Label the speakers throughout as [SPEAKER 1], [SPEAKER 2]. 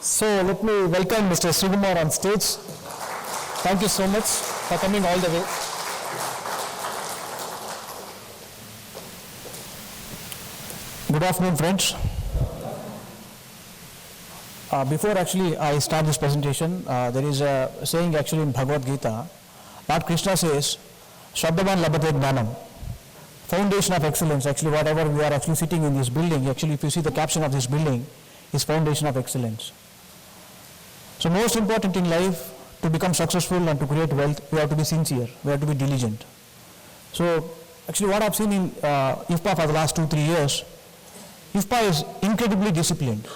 [SPEAKER 1] So let me welcome Mr. Sukumar on stage. Thank you so much for coming all the way. Good afternoon, friends. Before actually I start this presentation, there is a saying actually in Bhagavad Gita. Lord Krishna says, Shabdavan Labhate Gnanam. Foundation of excellence. Actually, whatever we are actually sitting in this building, actually if you see the caption of this building, is foundation of excellence. So most important in life, to become successful and to create wealth, we have to be sincere, we have to be diligent. So actually what I've seen in IFPA for the last 2-3 years, IFPA is incredibly disciplined.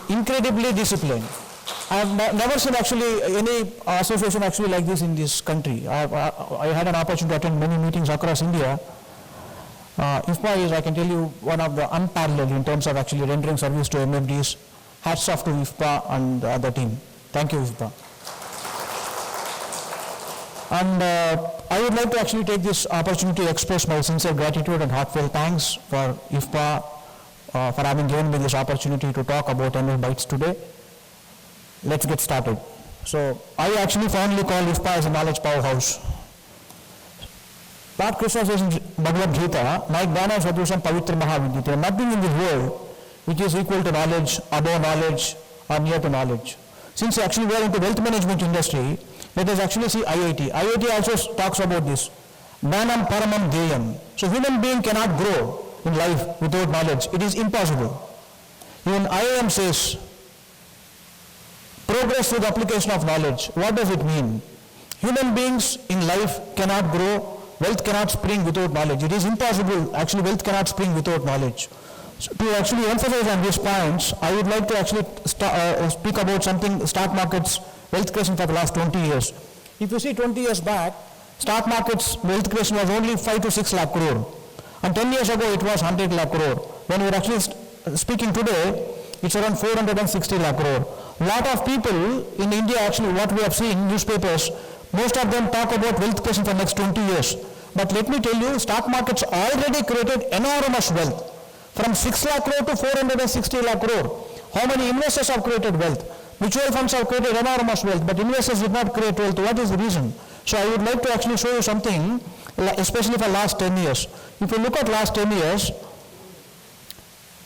[SPEAKER 1] Incredibly disciplined. I have never seen actually any association actually like this in this country. I had an opportunity to attend many meetings across India. IFPA is, I can tell you, one of the unparalleled in terms of actually rendering service to MFDs. Hats off to IFPA and the team. Thank you, IFPA. And I would like to actually take this opportunity to express my sincere gratitude and heartfelt thanks for IFPA for having given me this opportunity to talk about MF Bytes today. Let's get started. So I actually fondly call IFPA as a knowledge powerhouse. Lord Krishna says in Bhagavad Gita, "My Gnana Sadhusam Pavitra Mahavidyate." Nothing in this world which is equal to knowledge, above knowledge, or near to knowledge. Since actually we are into wealth management industry, let us actually see IIT. IIT also talks about this. Gnanam Paramam Deyam. So human being cannot grow in life without knowledge. It is impossible. Even IIM says, progress through the application of knowledge. What does it mean? Human beings in life cannot grow, wealth cannot spring without knowledge. It is impossible, actually wealth cannot spring without knowledge. So to actually emphasize on these points, I would like to actually speak about something, stock markets, wealth creation for the last 20 years. If you see 20 years back, stock markets wealth creation was only 5 to 6 lakh crore. And 10 years ago it was 100 lakh crore. When we are actually speaking today, it's around 460 lakh crore. A lot of people in India, actually what we have seen, newspapers, most of them talk about wealth creation for the next 20 years. But let me tell you, stock markets already created enormous wealth. From 6 lakh crore to 460 lakh crore. How many investors have created wealth? Mutual funds have created enormous wealth, but investors did not create wealth. What is the reason? So I would like to actually show you something, especially for last 10 years. If you look at last 10 years,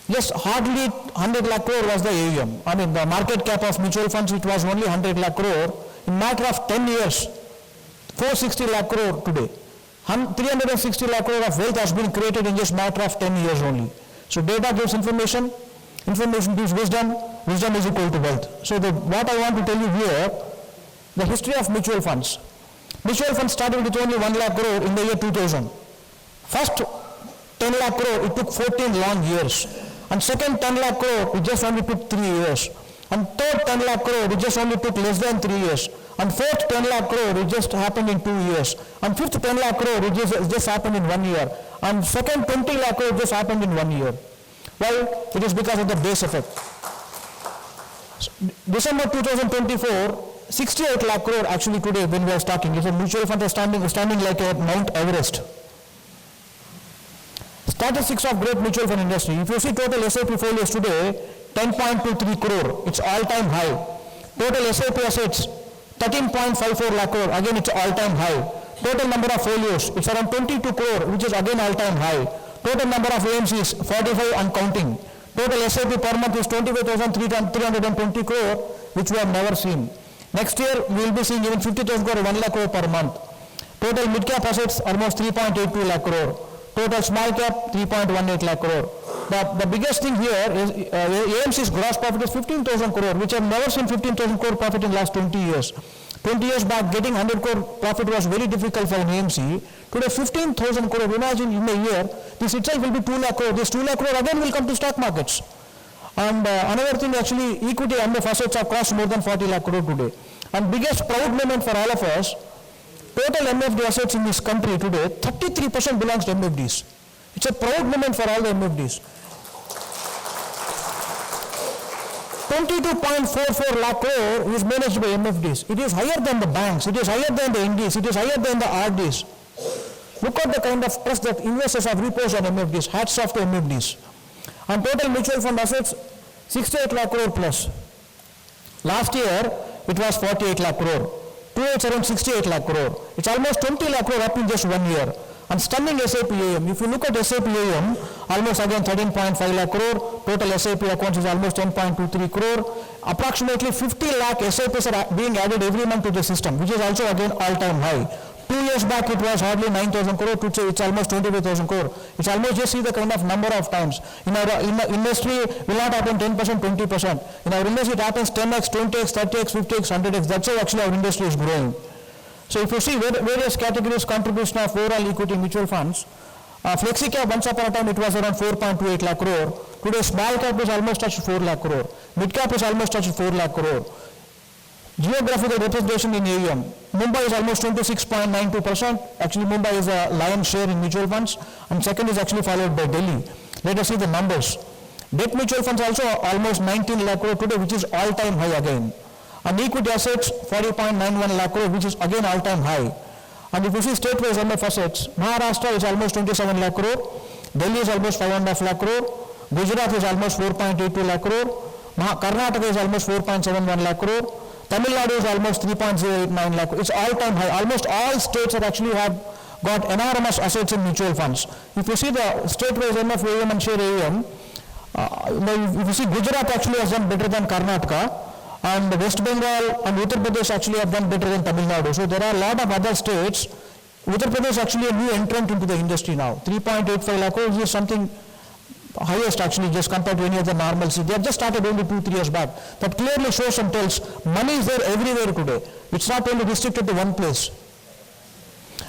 [SPEAKER 1] yes, hardly 100 lakh crore was the AUM. I mean, the market cap of mutual funds, it was only 100 lakh crore. In matter of 10 years, 460 lakh crore today. 360 lakh crore of wealth has been created in just matter of 10 years only. So data gives information, information gives wisdom, wisdom is equal to wealth. So what I want to tell you here, the history of mutual funds. Mutual funds started with only 1 lakh crore in the year 2000. First 10 lakh crore, it took 14 long years. And second 10 lakh crore, it just only took 3 years. And third 10 lakh crore, it just only took less than 3 years. And fourth 10 lakh crore, it just happened in 2 years. And fifth 10 lakh crore, it just happened in 1 year. And second 20 lakh crore, just happened in 1 year. Why? It is because of the base effect. So, December 2024, 68 lakh crore actually today when we are starting. It's a mutual fund is standing like a Mount Everest. Statistics of great mutual fund industry. If you see total SIP folios today, 10.23 crore. It's all-time high. Total SIP assets, 13.54 lakh crore. Again, it's all-time high. Total number of folios, it's around 22 crore, which is again all-time high. Total number of AMCs, 45 and counting. Total SIP per month is 25,320 crore, which we have never seen. Next year, we will be seeing even 50,000 crore, 1 lakh crore per month. Total mid-cap assets, almost 3.82 lakh crore. Total small cap, 3.18 lakh crore. The biggest thing here is AMC's gross profit is 15,000 crore, which I have never seen 15,000 crore profit in the last 20 years. 20 years back, getting 100 crore profit was very difficult for an AMC. Today, 15,000 crore, imagine in a year, this itself will be 2 lakh crore. This 2 lakh crore again will come to stock markets. And another thing, actually, equity MF assets have crossed more than 40 lakh crore today. And biggest proud moment for all of us, total MFD assets in this country today, 33% belongs to MFDs. It's a proud moment for all the MFDs. 22.44 lakh crore is managed by MFDs. It is higher than the banks, it is higher than the NDs, it is higher than the RDs. Look at the kind of trust that investors have reposed on MFDs. Hats off to MFDs. And total mutual fund assets, 68 lakh crore plus. Last year, it was 48 lakh crore. Today, it's around 68 lakh crore. It's almost 20 lakh crore up in just 1 year. And stunning SAP AUM. If you look at SAP AUM, almost again 13.5 lakh crore. Total SAP accounts is almost 10.23 crore. Approximately 50 lakh SAPs are being added every month to the system, which is also again all-time high. 2 years back, it was hardly 9,000 crore. Today, it's almost 25,000 crore. It's almost just see the kind of number of times. In the industry, will not happen 10%, 20%. In our industry, it happens 10x, 20x, 30x, 50x, 100x. That's how actually our industry is growing. So if you see various categories contribution of overall equity mutual funds, flexi cap once upon a time it was around 4.28 lakh crore. Today small cap is almost touched 4 lakh crore. Mid cap is almost touched 4 lakh crore. Geographical representation in AUM. Mumbai is almost 26.92%. Actually Mumbai is a lion's share in mutual funds, and second is actually followed by Delhi. Let us see the numbers. Debt mutual funds also almost 19 lakh crore today, which is all-time high again. And equity assets 40.91 lakh crore, which is again all-time high. And if you see state-wise MF assets, Maharashtra is almost 27 lakh crore, Delhi is almost 5.5 lakh crore, Gujarat is almost 4.82 lakh crore, Karnataka is almost 4.71 lakh crore, Tamil Nadu is almost 3.089 lakh crore. It's all-time high. Almost all states are actually have got enormous assets in mutual funds. If you see the state-wise MF AUM and share AUM, if you see Gujarat actually has done better than Karnataka, and West Bengal and Uttar Pradesh actually have done better than Tamil Nadu. So there are a lot of other states. Uttar Pradesh is actually a new entrant into the industry now. 3.85 lakh crore is something highest actually just compared to any other normalcy. They have just started only 2-3 years back. That clearly shows and tells money is there everywhere today. It's not only restricted to one place.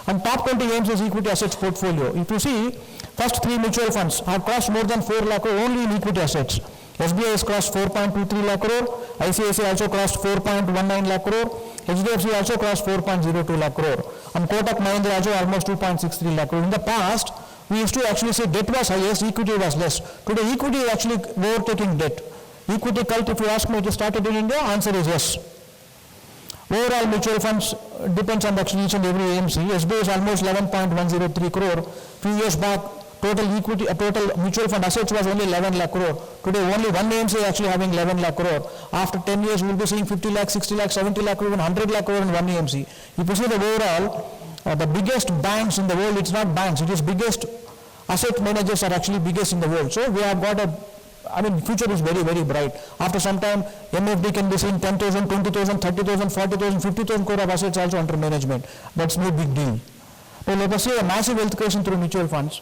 [SPEAKER 1] And top 20 aims is equity assets portfolio. If you see, first 3 mutual funds have cost more than 4 lakh crore only in equity assets. SBI has crossed 4.23 lakh crore, ICICI also crossed 4.19 lakh crore, HDFC also crossed 4.02 lakh crore, and Kotak Mahindra also almost 2.63 lakh crore. In the past, we used to actually say debt was highest, equity was less. Today, equity is actually overtaking debt. Equity cult, if you ask me, it started in India, answer is yes. Overall mutual funds depends on actually each and every AMC. SBI is almost 11.103 crore. Few years back, total equity, total mutual fund assets was only 11 lakh crore. Today, only one AMC actually having 11 lakh crore. After 10 years, we will be seeing 50 lakh, 60 lakh, 70 lakh crore, even 100 lakh crore in one AMC. If you see the overall, the biggest banks in the world, it's not banks, it is biggest asset managers are actually biggest in the world. So we have got future is very, very bright. After some time, MFD can be seeing 10,000, 20,000, 30,000, 40,000, 50,000 crore of assets also under management. That's no big deal. Now let us see a massive wealth creation through mutual funds.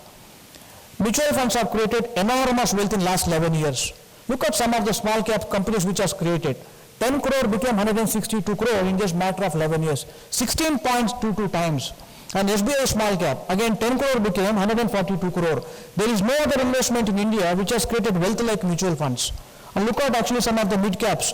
[SPEAKER 1] Mutual funds have created enormous wealth in last 11 years. Look at some of the small cap companies which has created. 10 crore became 162 crore in just matter of 11 years. 16.22 times. And SBI small cap, again 10 crore became 142 crore. There is no other investment in India which has created wealth like mutual funds. And look at actually some of the mid caps.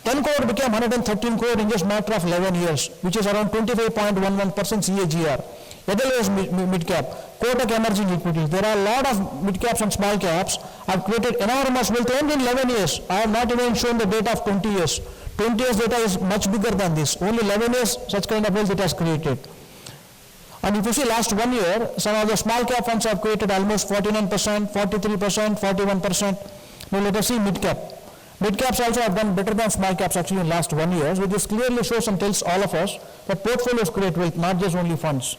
[SPEAKER 1] 10 crore became 113 crore in just matter of 11 years, which is around 25.11% CAGR. Edelweiss mid cap, Kotak emerging equities. There are a lot of mid caps and small caps have created enormous wealth only in 11 years. I have not even shown the data of 20 years. 20 years data is much bigger than this. Only 11 years such kind of wealth it has created. And if you see last 1 year, some of the small cap funds have created almost 49%, 43%, 41%. Now let us see mid cap. Mid caps also have done better than small caps actually in last 1 year. So this clearly shows and tells all of us that portfolios create wealth, not just only funds.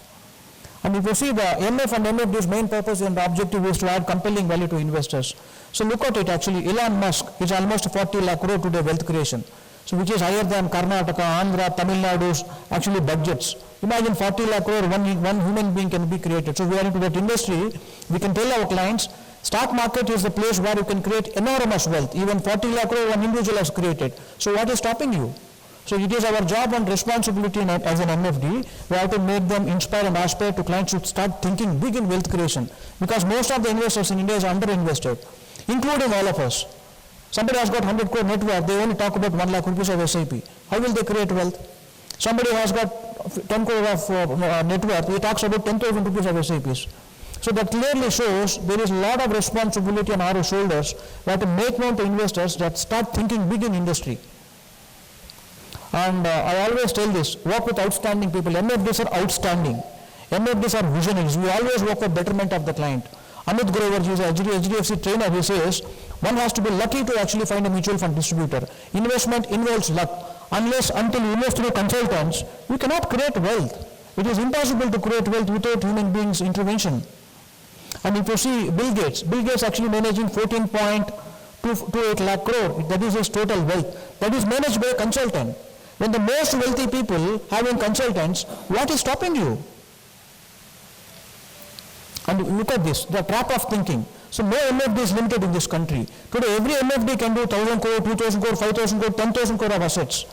[SPEAKER 1] And if you see the MF and MFD's main purpose and the objective is to add compelling value to investors. So look at it actually, Elon Musk is almost 40 lakh crore today wealth creation. So which is higher than Karnataka, Andhra, Tamil Nadu's actually budgets. Imagine 40 lakh crore, one human being can be created. So we are into that industry, we can tell our clients, stock market is the place where you can create enormous wealth. Even 40 lakh crore one individual has created. So what is stopping you? So it is our job and responsibility as an MFD, we have to make them inspire and aspire to clients to start thinking big in wealth creation. Because most of the investors in India is underinvested, including all of us. Somebody has got 100 crore net worth, they only talk about 1 lakh rupees of SIP. How will they create wealth? Somebody has got 10 crore of net worth, he talks about 10,000 rupees of SIPs. So that clearly shows there is a lot of responsibility on our shoulders. We have to make known to investors that start thinking big in industry. And I always tell this, work with outstanding people. MFDs are outstanding. MFDs are visionaries. We always work for betterment of the client. Amit Grover, he is a HDFC trainer, he says, One has to be lucky to actually find a mutual fund distributor. Investment involves luck. Until you invest through consultants, you cannot create wealth. It is impossible to create wealth without human beings' intervention. And if you see Bill Gates actually managing 14.28 lakh crore, that is his total wealth. That is managed by a consultant. When the most wealthy people having consultants, what is stopping you? And look at this, the trap of thinking. So no MFD is limited in this country. Today every MFD can do 1,000 crore, 2,000 crore, 5,000 crore, 10,000 crore of assets.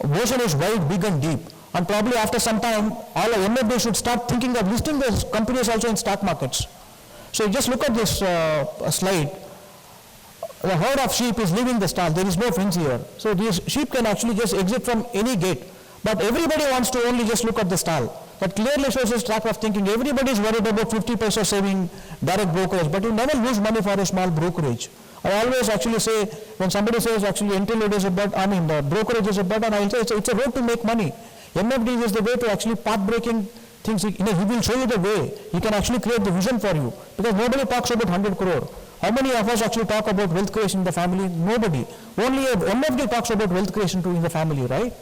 [SPEAKER 1] Ocean is wide, big and deep. And probably after some time, all of MFD should start thinking of listing those companies also in stock markets. So just look at this slide. The herd of sheep is leaving the stall. There is no fence here. So these sheep can actually just exit from any gate. But everybody wants to only just look at the stall. That clearly shows this trap of thinking. Everybody is worried about 50 paisa saving direct brokerage, but you never lose money for a small brokerage. I always actually say, when somebody says actually entry load is a bet, the brokerage is a bet, and I will say it's a road to make money. MFD is the way to actually path-breaking things. He will show you the way. He can actually create the vision for you. Because nobody talks about 100 crore. How many of us actually talk about wealth creation in the family? Nobody. Only a MFD talks about wealth creation too in the family, right?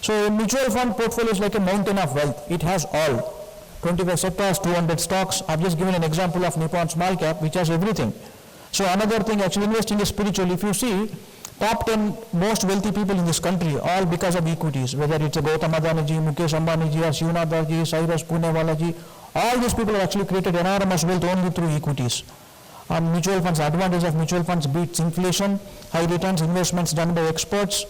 [SPEAKER 1] So a mutual fund portfolio is like a mountain of wealth. It has all. 25 sectors, 200 stocks. I've just given an example of Nippon Small Cap, which has everything. So another thing, actually investing is spiritual. If you see, top 10 most wealthy people in this country, all because of equities, whether it's a Gautam Adani ji, Mukesh Ambani ji, or Shivnadar ji, Cyrus Poonawala ji, all these people have actually created enormous wealth only through equities. And mutual funds, advantage of mutual funds beats inflation, high returns, investments done by experts,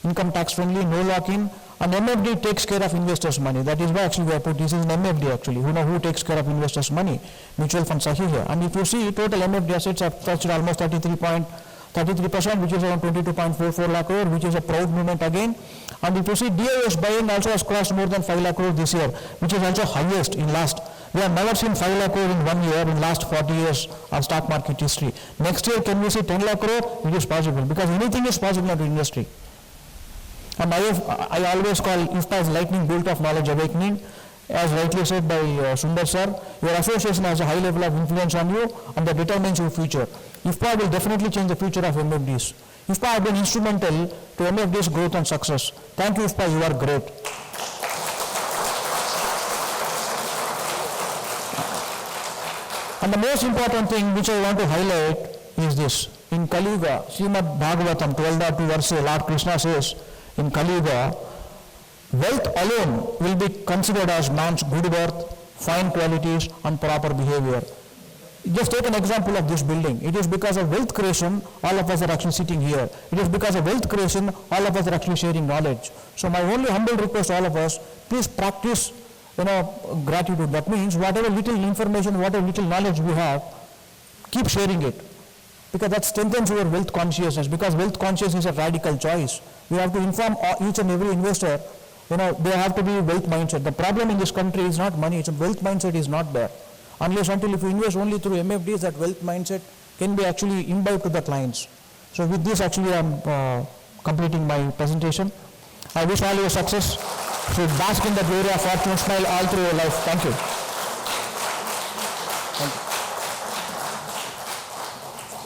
[SPEAKER 1] income tax friendly, no lock-in, and MFD takes care of investors' money. That is why actually we have put this is an MFD actually. Who takes care of investors' money? Mutual funds are here. And if you see, total MFD assets have touched almost 33%, which is around 22.44 lakh crore, which is a proud moment again. And if you see, DIS buying also has crossed more than 5 lakh crore this year, which is also highest in last. We have never seen 5 lakh crore in 1 year in last 40 years of stock market history. Next year, can we see 10 lakh crore? It is possible, because anything is possible in the industry. And I always call IFPA as lightning bolt of knowledge awakening. As rightly said by Sundar sir, your association has a high level of influence on you, and that determines your future. IFPA will definitely change the future of MFDs. IFPA have been instrumental to MFD's growth and success. Thank you, IFPA, you are great. And the most important thing which I want to highlight is this. In Kali Yuga, Srimad Bhagavatam 12.2 verse, Lord Krishna says, in Kali Yuga, wealth alone will be considered as man's good birth, fine qualities, and proper behavior. Just take an example of this building. It is because of wealth creation, all of us are actually sitting here. It is because of wealth creation, all of us are actually sharing knowledge. So my only humble request to all of us, please practice gratitude. That means whatever little information, whatever little knowledge we have, keep sharing it. Because that strengthens your wealth consciousness, because wealth consciousness is a radical choice. You have to inform each and every investor, they have to be wealth mindset. The problem in this country is not money, it's a wealth mindset is not there. Unless until if you invest only through MFDs, that wealth mindset can be actually imbibed to the clients. So with this actually I'm completing my presentation. I wish all you success. So bask in the glory of fortune, smile all through your life. Thank you.